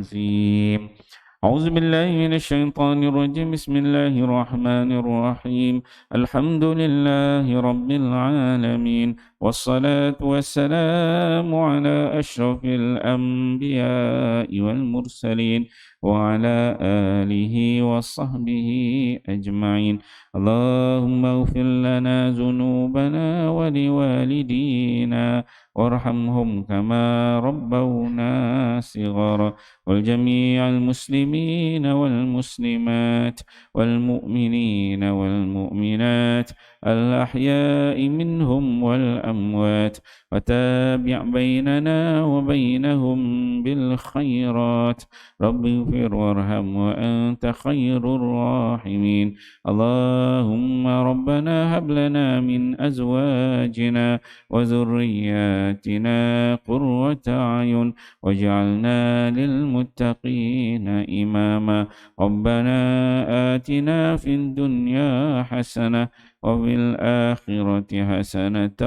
الرجيم. أعوذ بالله من الشيطان الرجيم. بسم الله الرحمن الرحيم. الحمد لله رب العالمين، والصلاة والسلام على أشرف الأنبياء والمرسلين وعلى آله وصحبه أجمعين. اللهم اغفر لنا ذنوبنا ولوالدينا وارحمهم كما ربونا صغارا، والجميع المسلمين والمسلمات والمؤمنين والمؤمنات الأحياء منهم والأموات، وتابع بيننا وبينهم بالخيرات. رب اغفر وارحم وأنت خير الراحمين. اللهم ربنا هب لنا من أزواجنا وذرياتنا قرة أعين واجعلنا للمتقين إماما. ربنا آتنا في الدنيا حسنة وفي الآخرة حسنة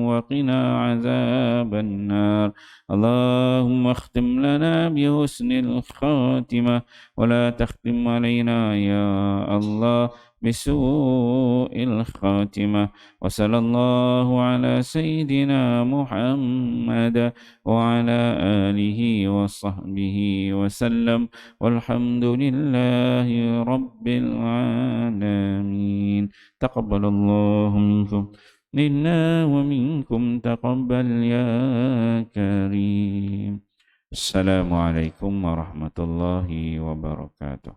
وقنا عذاب النار. اللهم اختم لنا بحسن الخاتمة ولا تختم علينا يا الله بسوء الخاتمة. وصلى الله على سيدنا محمد وعلى آله وصحبه وسلم، والحمد لله رب العالمين. تقبل الله منكم منا ومنكم تقبل يا كريم. السلام عليكم ورحمة الله وبركاته.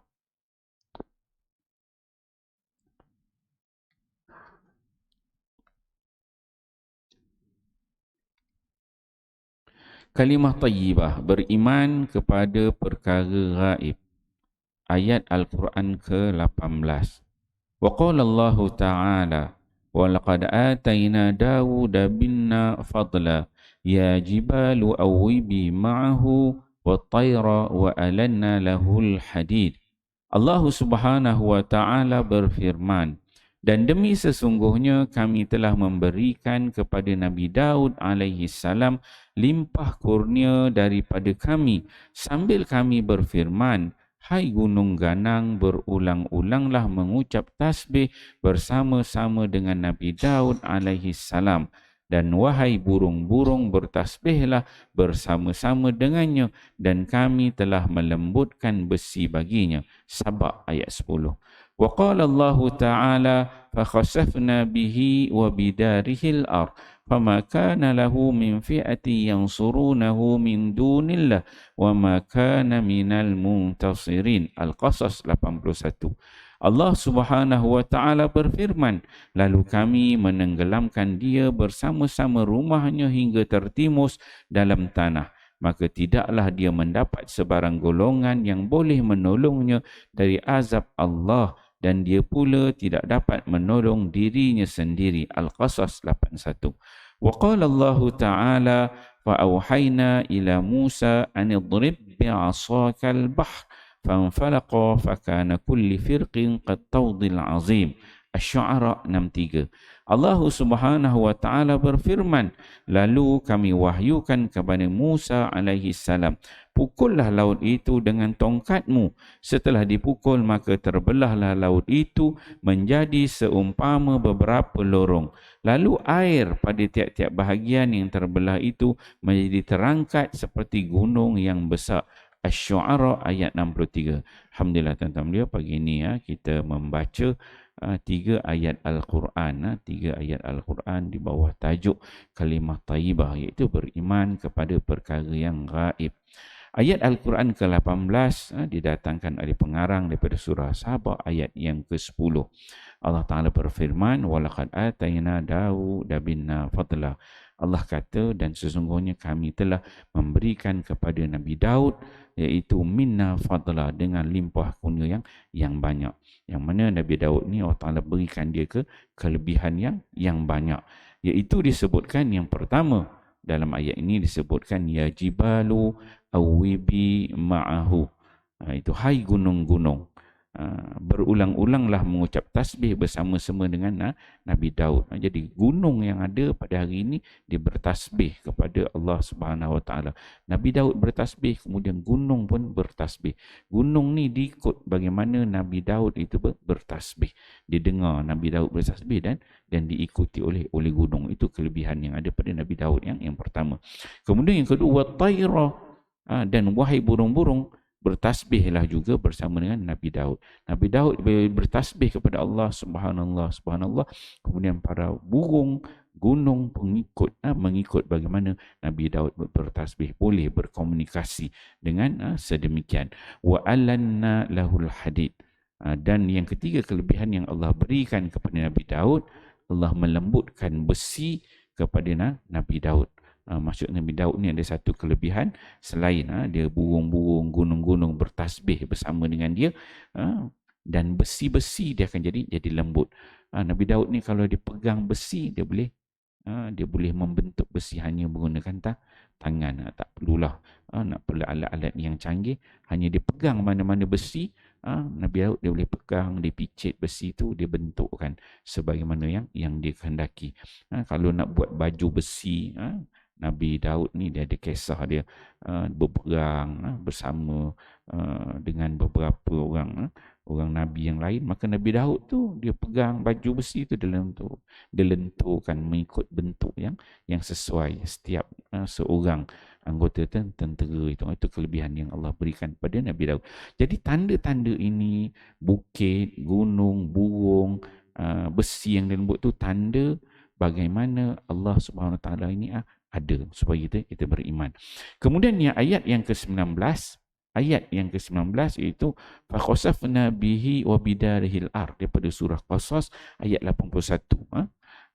Kalimah tayyibah, beriman kepada perkara gaib. Ayat Al-Quran ke-18. Wa qala Allah Ta'ala, wa laqad atayna Dawuda binna fadla ya jibalu awwibi ma'ahu wa tayra wa alanna lahul hadid. Allah Subhanahu wa Ta'ala berfirman, dan demi sesungguhnya kami telah memberikan kepada Nabi Daud alaihi salam limpah kurnia daripada kami, sambil kami berfirman, hai gunung ganang, berulang-ulanglah mengucap tasbih bersama-sama dengan Nabi Daud alaihi salam, dan wahai burung-burung, bertasbihlah bersama-sama dengannya, dan kami telah melembutkan besi baginya. Sabah ayat 10. Wa qala Allah Ta'ala, fa khasafna bihi wa bidarihi al-ard fama kana lahu min fi'ati yansurunahu min dunillah wa ma kana minal muntasirin. Al-Qasas 81. Allah Subhanahu wa Ta'ala berfirman, lalu kami menenggelamkan dia bersama-sama rumahnya hingga tertimus dalam tanah, maka tidaklah dia mendapat sebarang golongan yang boleh menolongnya dari azab Allah, dan dia pula tidak dapat menolong dirinya sendiri. Al-Qasas 81. Wa qala Allah Ta'ala, fa auhayna ila Musa an idrib bi'asaka al-bahr fanfalaqa fakana kulli firqin qad tawdil azim. Asy-Syu'ara 63. Allah Subhanahu wa Ta'ala berfirman, lalu kami wahyukan kepada Musa alaihi salam, pukullah laut itu dengan tongkatmu. Setelah dipukul, maka terbelahlah laut itu menjadi seumpama beberapa lorong. Lalu air pada tiap-tiap bahagian yang terbelah itu menjadi terangkat seperti gunung yang besar. Asy-Syu'ara ayat 63. Alhamdulillah tuan-tuan beliau, pagi ini kita membaca 3 ayat Al-Quran, 3 ayat Al-Quran di bawah tajuk kalimah tayyibah, iaitu beriman kepada perkara yang gaib. Ayat Al-Quran ke-18 didatangkan oleh pengarang daripada surah Sabah ayat yang ke-10. Allah Ta'ala berfirman, وَلَقَدْ آتَيْنَا دَاوُدَ بِنَّا فَضْلًا. Allah kata, dan sesungguhnya kami telah memberikan kepada Nabi Daud, iaitu minna fadla, dengan limpah kurnia yang banyak. Yang mana Nabi Daud ni Allah Ta'ala berikan dia kelebihan yang banyak. Iaitu disebutkan yang pertama, dalam ayat ini disebutkan, ya jibalu awwibi ma'ahu. Itu hai gunung-gunung. berulang-ulanglah mengucap tasbih bersama-sama dengan Nabi Daud. Jadi gunung yang ada pada hari ini dia bertasbih kepada Allah Subhanahu Wa Taala. Nabi Daud bertasbih, kemudian gunung pun bertasbih. Gunung ni diikut bagaimana Nabi Daud itu bertasbih. Dia dengar Nabi Daud bertasbih dan diikuti oleh gunung. Itu kelebihan yang ada pada Nabi Daud yang pertama. Kemudian yang kedua, taira, dan wahai burung-burung, bertasbihlah juga bersama dengan Nabi Daud. Nabi Daud bertasbih kepada Allah, subhanallah, subhanallah. Kemudian para burung, gunung pengikut, mengikut bagaimana Nabi Daud bertasbih, boleh berkomunikasi dengan sedemikian. Wa alanna lahul hadid. Dan yang ketiga kelebihan yang Allah berikan kepada Nabi Daud, Allah melembutkan besi kepada Nabi Daud. Maksud Nabi Daud ni ada satu kelebihan selain dia burung-burung, gunung-gunung bertasbih bersama dengan dia, dan besi-besi dia akan jadi lembut. Nabi Daud ni kalau dia pegang besi dia boleh membentuk besi hanya menggunakan tangan. Tak perlulah nak perlu alat-alat yang canggih, hanya dia pegang mana-mana besi, Nabi Daud dia boleh pegang, dia picit besi tu, dia bentukkan sebagaimana yang dia kehendaki. Kalau nak buat baju besi, Nabi Daud ni dia ada kisah dia berperang bersama dengan beberapa orang Nabi yang lain. Maka Nabi Daud tu dia pegang baju besi tu, dia lenturkan mengikut bentuk yang sesuai setiap seorang anggota tentera itu. Itu kelebihan yang Allah berikan pada Nabi Daud. Jadi tanda-tanda ini, bukit, gunung, burung, besi yang lembut tu tanda bagaimana Allah Subhanahu Wa Taala ini ada, supaya kita beriman. Kemudian ayat yang ke-19, iaitu fakhasafna bihi wa bidarihil ard, daripada surah Qasas ayat 81.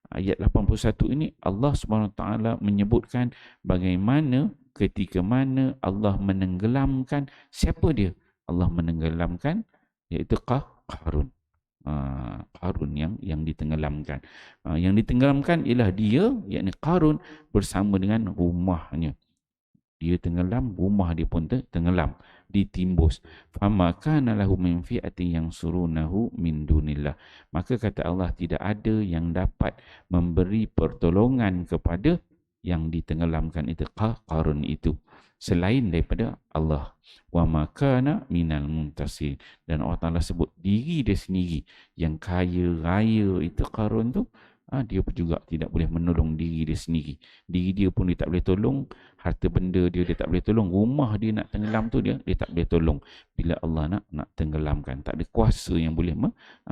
Ayat 81 ini Allah Subhanahu Wa Taala menyebutkan bagaimana ketika mana Allah menenggelamkan, siapa dia? Allah menenggelamkan iaitu Qarun. Qarun yang ditenggelamkan. Yang ditenggelamkan ialah dia, yakni Qarun, bersama dengan rumahnya. Dia tenggelam, rumah dia pun tenggelam, ditimbus. Fama kana lahu min fi'atin yansurunahu min dunillah. Maka kata Allah, tidak ada yang dapat memberi pertolongan kepada yang ditenggelamkan itu, Qarun itu, selain daripada Allah. Wa makana minal muntasir. Dan Allah Ta'ala sebut diri dia sendiri yang kaya raya itu, Qarun tu, dia juga tidak boleh menolong diri dia sendiri. Diri dia pun dia tak boleh tolong, harta benda dia tak boleh tolong, rumah dia nak tenggelam tu dia tak boleh tolong. Bila Allah nak tenggelamkan, tak ada kuasa yang boleh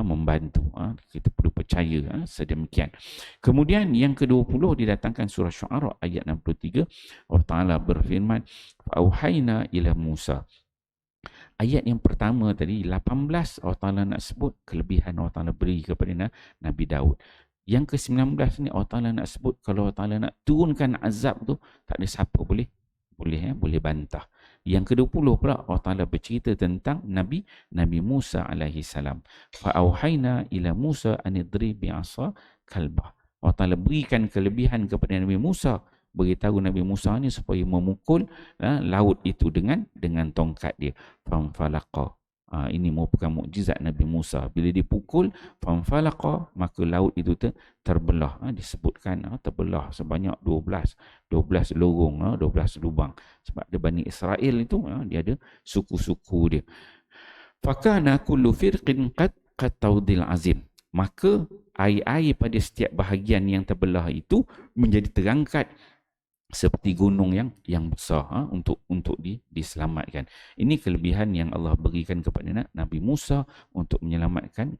membantu. Kita perlu percaya sedemikian. Kemudian yang ke-20 didatangkan surah Syu'ara ayat 63. Allah Ta'ala berfirman, fa'auhayna ila Musa. Ayat yang pertama tadi 18, Allah Ta'ala nak sebut kelebihan Allah Ta'ala beri kepada Nabi Daud. Yang ke-19 ni Allah Ta'ala nak sebut kalau Allah Ta'ala nak turunkan azab tu, tak ada siapa boleh bantah. Yang ke-20 pula Allah Ta'ala bercerita tentang Nabi Musa alaihi salam. Fa'auhayna ila Musa anidrib bi'asa kalbah. Allah Ta'ala berikan kelebihan kepada Nabi Musa, beritahu Nabi Musa ni supaya memukul laut itu dengan tongkat dia. Famfalaqa. Ini merupakan mukjizat Nabi Musa. Bila dipukul, famfalaqa, maka laut itu terbelah. Disebutkan terbelah sebanyak 12 lorong, 12 lubang. Sebab dia Bani Israel itu, dia ada suku-suku dia. Fakana kullu firqin qad taudil azim. Maka air-air pada setiap bahagian yang terbelah itu menjadi terangkat seperti gunung yang besar, untuk diselamatkan. Ini kelebihan yang Allah berikan kepada Nabi Musa untuk menyelamatkan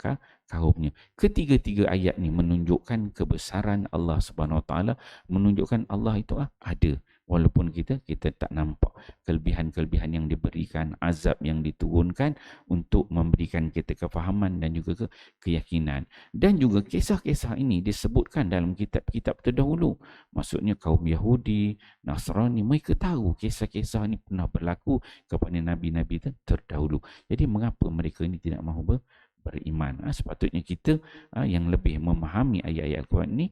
kaumnya. Ketiga-tiga ayat ni menunjukkan kebesaran Allah Subhanahu Wa Taala, menunjukkan Allah itu ada. Walaupun kita tak nampak kelebihan-kelebihan yang diberikan, azab yang diturunkan untuk memberikan kita kefahaman dan juga keyakinan. Dan juga kisah-kisah ini disebutkan dalam kitab-kitab terdahulu. Maksudnya kaum Yahudi, Nasrani, mereka tahu kisah-kisah ini pernah berlaku kepada Nabi-Nabi terdahulu. Jadi mengapa mereka ini tidak mahu beriman? Sepatutnya kita yang lebih memahami ayat-ayat Al-Quran ini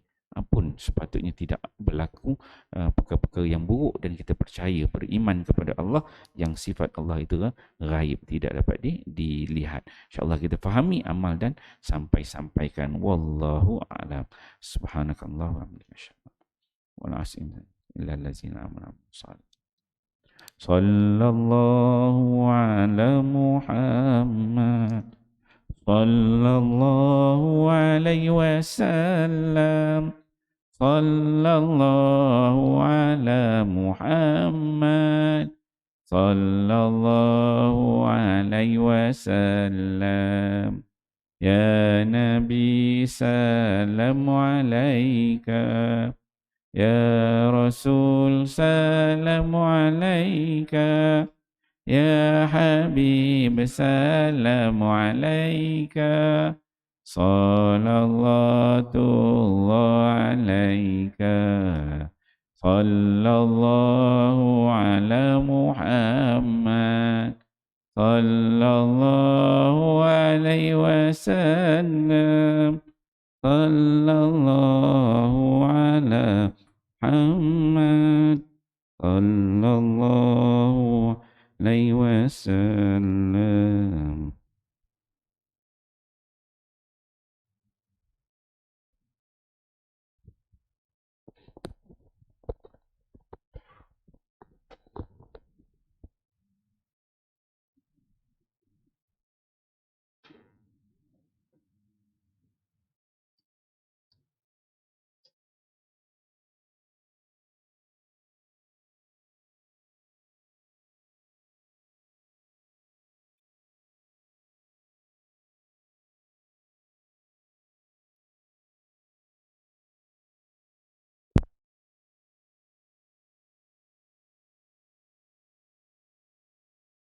pun sepatutnya tidak berlaku perkara-perkara yang buruk, dan kita percaya beriman kepada Allah yang sifat Allah itu ghaib, tidak dapat dilihat. InsyaAllah kita fahami, amal dan sampaikan. Wallahu a'lam. Subhanakallah wa bihamdika. Wa la ilaha illa allazina amanu. Sallallahu ala Muhammad. Sallallahu alaihi wasallam. Sallallahu ala Muhammad. Sallallahu alaihi wasallam. Ya Nabi salam alaika. Ya Rasul salam alaika. Ya Habib salam alaika. Sallallahu alaika. Sallallahu ala Muhammad. Sallallahu alaihi wasallam. Sallallahu ala Muhammad. Sallallahu alaihi wasallam.